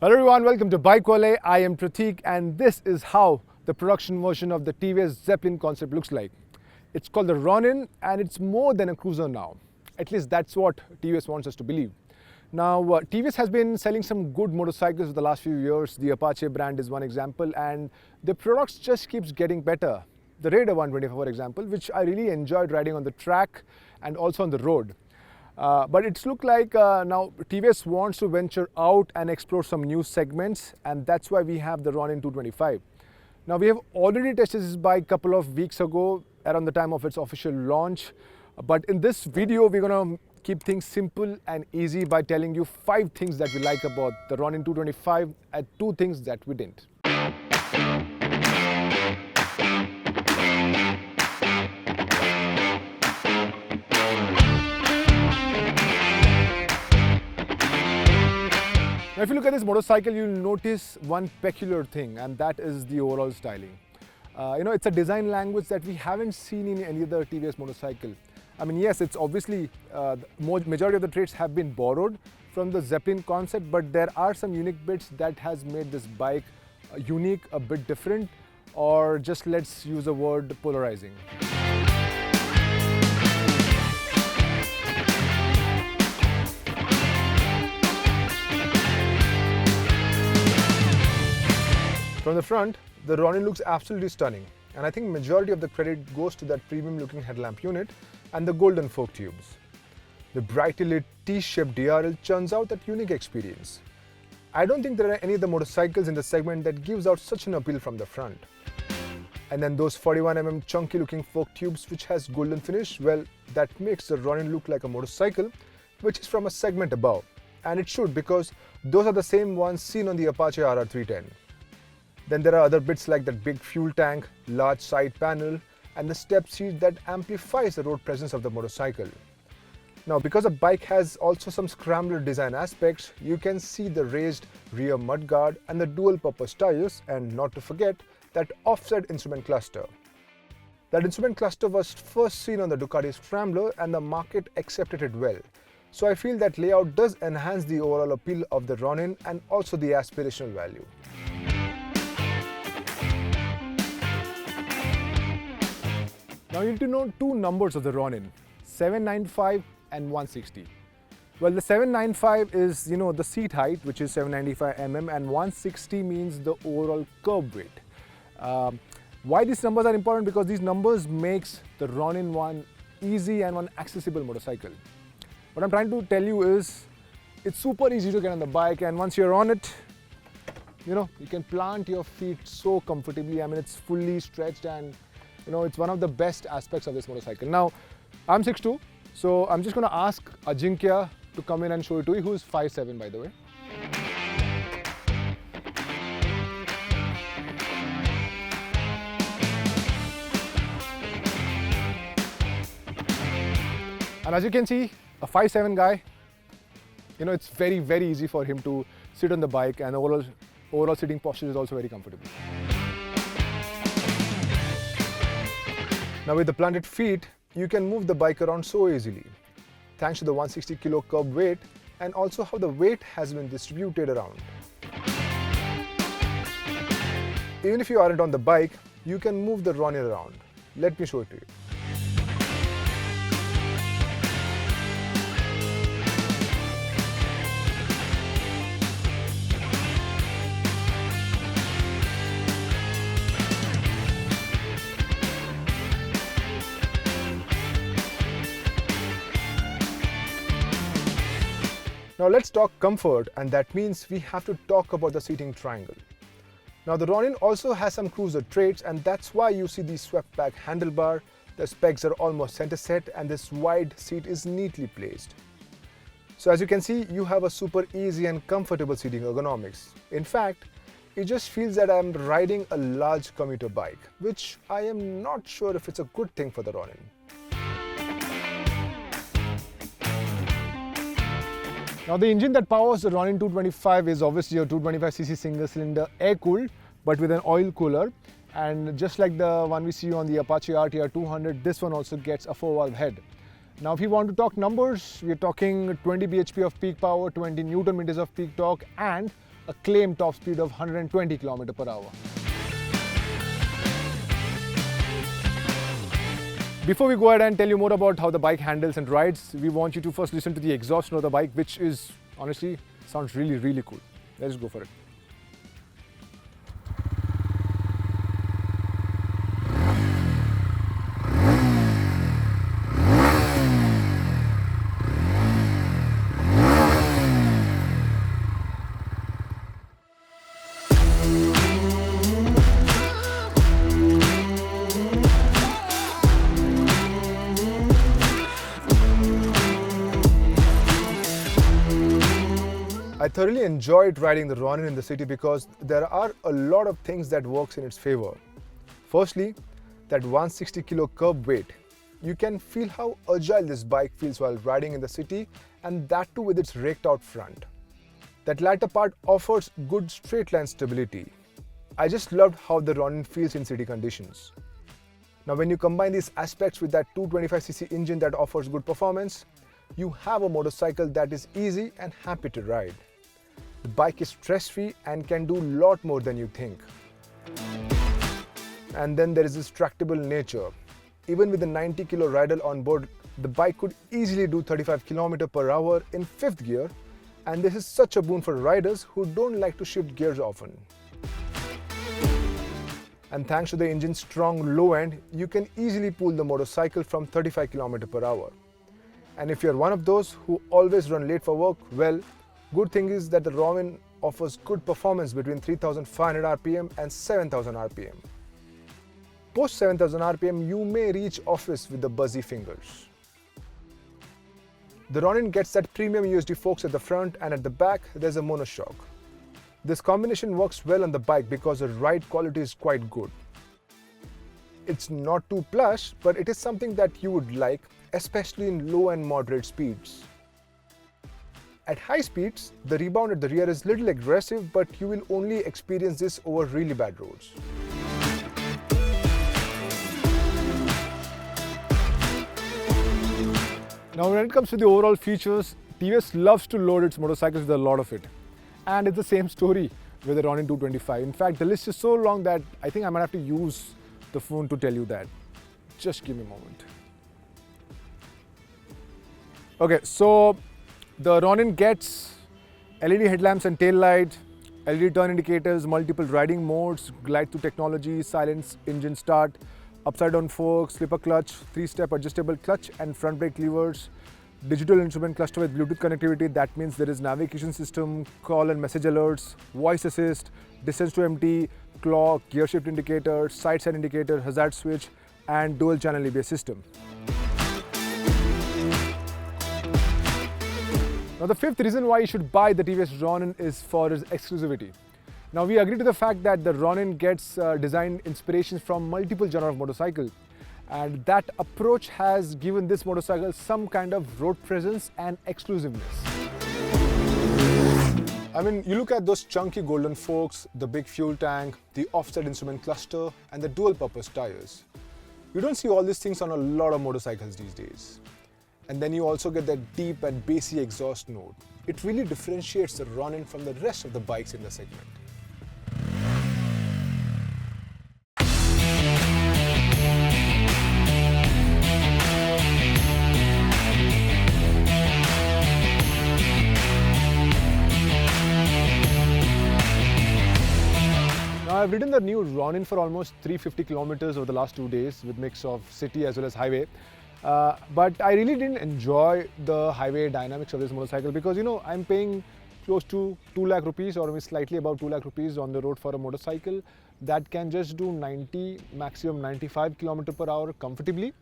Hello everyone, welcome to BikeWale. I am Prateek and this is how the production version of the TVS Zeppelin concept looks like. It's called the Ronin and it's more than a cruiser now. At least that's what TVS wants us to believe. Now, TVS has been selling some good motorcycles for the last few years. The Apache brand is one example and the products just keeps getting better. The Raider 125 for example, which I really enjoyed riding on the track and also on the road. But it's looked like now TVS wants to venture out and explore some new segments, and that's why we have the Ronin 225. Now we have already tested this bike a couple of weeks ago around the time of its official launch. But in this video, we're going to keep things simple and easy by telling you 5 things that we like about the Ronin 225 and 2 things that we didn't. Now, if you look at this motorcycle, you'll notice one peculiar thing, and that is the overall styling. It's a design language that we haven't seen in any other TVS motorcycle. I mean, yes, it's obviously the majority of the traits have been borrowed from the Zeppelin concept, but there are some unique bits that has made this bike unique, a bit different, or just let's use the word polarizing. From the front, the Ronin looks absolutely stunning, and I think majority of the credit goes to that premium looking headlamp unit and the golden fork tubes. The brightly lit T-shaped DRL churns out that unique experience. I don't think there are any other motorcycles in the segment that gives out such an appeal from the front. And then those 41mm chunky looking fork tubes which has golden finish, well, that makes the Ronin look like a motorcycle which is from a segment above. And it should, because those are the same ones seen on the Apache RR310. Then there are other bits like that big fuel tank, large side panel, and the step seat that amplifies the road presence of the motorcycle. Now, because the bike has also some scrambler design aspects, you can see the raised rear mudguard and the dual purpose tires, and not to forget that offset instrument cluster. That instrument cluster was first seen on the Ducati Scrambler and the market accepted it well. So I feel that layout does enhance the overall appeal of the Ronin and also the aspirational value. Now you need to know 2 numbers of the Ronin, 795 and 160. Well, the 795 is, the seat height, which is 795 mm, and 160 means the overall curb weight. Why these numbers are important? Because these numbers makes the Ronin one easy and one accessible motorcycle. What I'm trying to tell you is, it's super easy to get on the bike, and once you're on it, you can plant your feet so comfortably. I mean, it's fully stretched and it's one of the best aspects of this motorcycle. Now, I'm 6'2", so I'm just going to ask Ajinkya to come in and show it to you, who's 5'7", by the way. And as you can see, a 5'7" guy, it's very, very easy for him to sit on the bike, and overall sitting posture is also very comfortable. Now with the planted feet, you can move the bike around so easily, thanks to the 160 kilo curb weight and also how the weight has been distributed around. Even if you aren't on the bike, you can move the Ronin around. Let me show it to you. Now let's talk comfort, and that means we have to talk about the seating triangle. Now the Ronin also has some cruiser traits, and that's why you see the swept back handlebar, the specs are almost center set, and this wide seat is neatly placed. So as you can see, you have a super easy and comfortable seating ergonomics. In fact, it just feels that I'm riding a large commuter bike, which I am not sure if it's a good thing for the Ronin. Now the engine that powers the Ronin 225 is obviously a 225cc single cylinder air-cooled, but with an oil cooler. And just like the one we see on the Apache RTR 200, this one also gets a 4-valve head. Now if you want to talk numbers, we're talking 20 bhp of peak power, 20 Newton meters of peak torque and a claimed top speed of 120 km per hour. Before we go ahead and tell you more about how the bike handles and rides, we want you to first listen to the exhaust note of the bike, which is honestly sounds really cool. Let's go for it. I thoroughly enjoyed riding the Ronin in the city because there are a lot of things that works in its favor. Firstly, that 160 kilo curb weight. You can feel how agile this bike feels while riding in the city, and that too with its raked out front. That latter part offers good straight line stability. I just loved how the Ronin feels in city conditions. Now when you combine these aspects with that 225cc engine that offers good performance, you have a motorcycle that is easy and happy to ride. The bike is stress-free and can do a lot more than you think. And then there is this tractable nature. Even with the 90 kilo rider on board, the bike could easily do 35 km per hour in 5th gear, and this is such a boon for riders who don't like to shift gears often. And thanks to the engine's strong low end, you can easily pull the motorcycle from 35 km per hour. And if you're one of those who always run late for work, well, good thing is that the Ronin offers good performance between 3500 rpm and 7000 rpm. Post 7000 rpm, you may reach office with the buzzy fingers. The Ronin gets that premium USD forks at the front, and at the back there's a monoshock. This combination works well on the bike because the ride quality is quite good. It's not too plush, but it is something that you would like, especially in low and moderate speeds. At high speeds, the rebound at the rear is little aggressive, but you will only experience this over really bad roads. Now when it comes to the overall features, TVS loves to load its motorcycles with a lot of it. And it's the same story with the Ronin 225. In fact, the list is so long that I think I might have to use the phone to tell you that. Just give me a moment. Okay, so the Ronin gets LED headlamps and tail lights, LED turn indicators, multiple riding modes, glide through technology, silence engine start, upside down fork, slipper clutch, 3-step adjustable clutch and front brake levers, digital instrument cluster with Bluetooth connectivity. That means there is navigation system, call and message alerts, voice assist, distance to empty, clock, gear shift indicator, side stand indicator, hazard switch and dual channel ABS system. Now the fifth reason why you should buy the TVS Ronin is for its exclusivity. Now we agree to the fact that the Ronin gets design inspirations from multiple genres of motorcycle, and that approach has given this motorcycle some kind of road presence and exclusiveness. I mean, you look at those chunky golden forks, the big fuel tank, the offset instrument cluster and the dual purpose tires. You don't see all these things on a lot of motorcycles these days. And then you also get that deep and bassy exhaust note. It really differentiates the Ronin from the rest of the bikes in the segment. Now I've ridden the new Ronin for almost 350 kilometers over the last 2 days with mix of city as well as highway. But I really didn't enjoy the highway dynamics of this motorcycle because, you know, I'm paying close to 2 lakh rupees or maybe slightly above 2 lakh rupees on the road for a motorcycle that can just do 90, maximum 95 km per hour comfortably.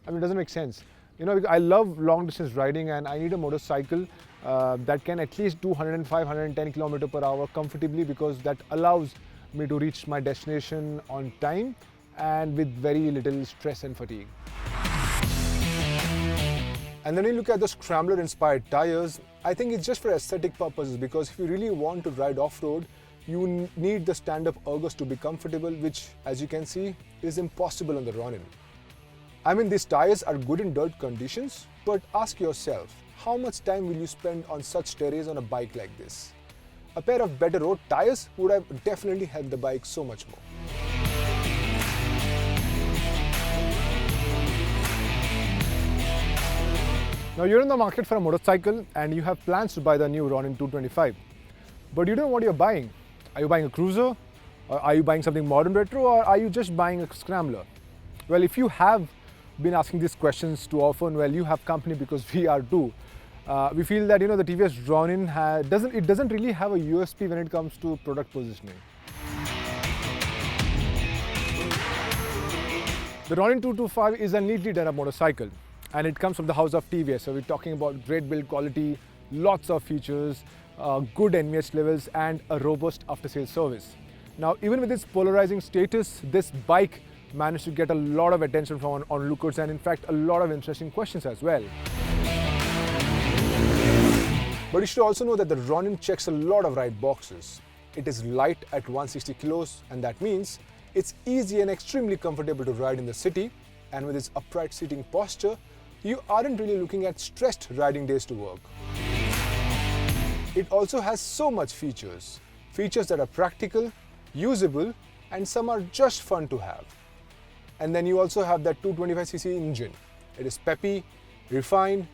I mean, it doesn't make sense. You know, I love long distance riding and I need a motorcycle that can at least do 105, 110 km per hour comfortably, because that allows me to reach my destination on time and with very little stress and fatigue. And then you look at the scrambler inspired tires, I think it's just for aesthetic purposes, because if you really want to ride off-road, you need the stand-up ergos to be comfortable, which as you can see is impossible on the Ronin. I mean, these tires are good in dirt conditions, but ask yourself, how much time will you spend on such terrains on a bike like this? a pair of better road tires would have definitely helped the bike so much more. Now you're in the market for a motorcycle and you have plans to buy the new Ronin 225. But you don't know what you're buying. Are you buying a cruiser? Or are you buying something modern retro? Or are you just buying a scrambler? Well, if you have been asking these questions too often, well, you have company because we are too. We feel that the TVS Ronin doesn't really have a USP when it comes to product positioning. The Ronin 225 is a neatly done up motorcycle, and it comes from the house of TVS. So we're talking about great build quality, lots of features, good NVH levels, and a robust after-sales service. Now, even with its polarizing status, this bike managed to get a lot of attention from onlookers and in fact a lot of interesting questions as well. But you should also know that the Ronin checks a lot of right boxes. It is light at 160 kilos, and that means it's easy and extremely comfortable to ride in the city, and with its upright seating posture, you aren't really looking at stressed riding days to work. It also has so much features that are practical, usable, and some are just fun to have. And then you also have that 225cc engine. It is peppy, refined,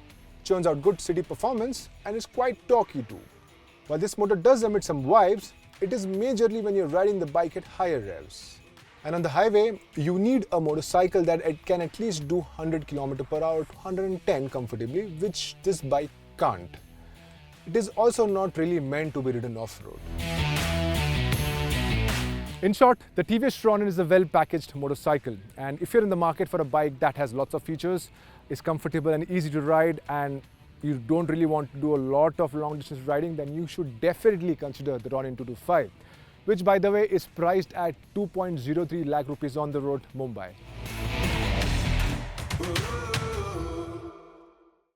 churns out good city performance, and is quite torquey too. While this motor does emit some vibes, it is majorly when you're riding the bike at higher revs. And on the highway, you need a motorcycle that it can at least do 100 km per hour to 110 comfortably, which this bike can't. It is also not really meant to be ridden off-road. In short, the TVS Ronin is a well-packaged motorcycle, and if you're in the market for a bike that has lots of features, is comfortable and easy to ride, and you don't really want to do a lot of long-distance riding, then you should definitely consider the Ronin 225, which by the way is priced at 2.03 lakh rupees on the road, Mumbai.